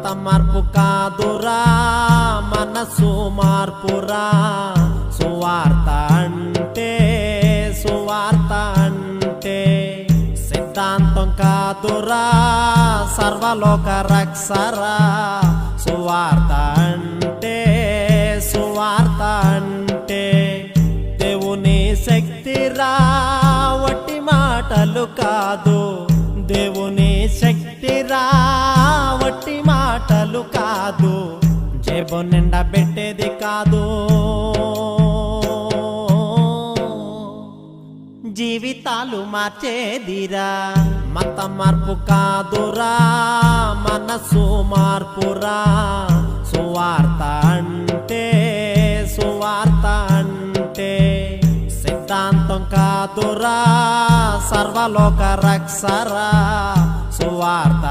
మత మార్పు కాదురా మనసు మార్పురా సువార్త అంటే సిద్ధాంతం కాదురా సర్వలోక రక్షరా సువార్త అంటే దేవుని శక్తిరా వట్టి మాటలు కాదు దేవుని శక్తిరా వట్టి మాటలు కాదు జేబు నిండా పెట్టేది కాదు జీవితాలు మార్చేదిరా మత మార్పు కాదురా మనసు మార్పురా సువార్త అంటే సిద్ధాంతం కాదురా సర్వలోక రక్షరా సువార్త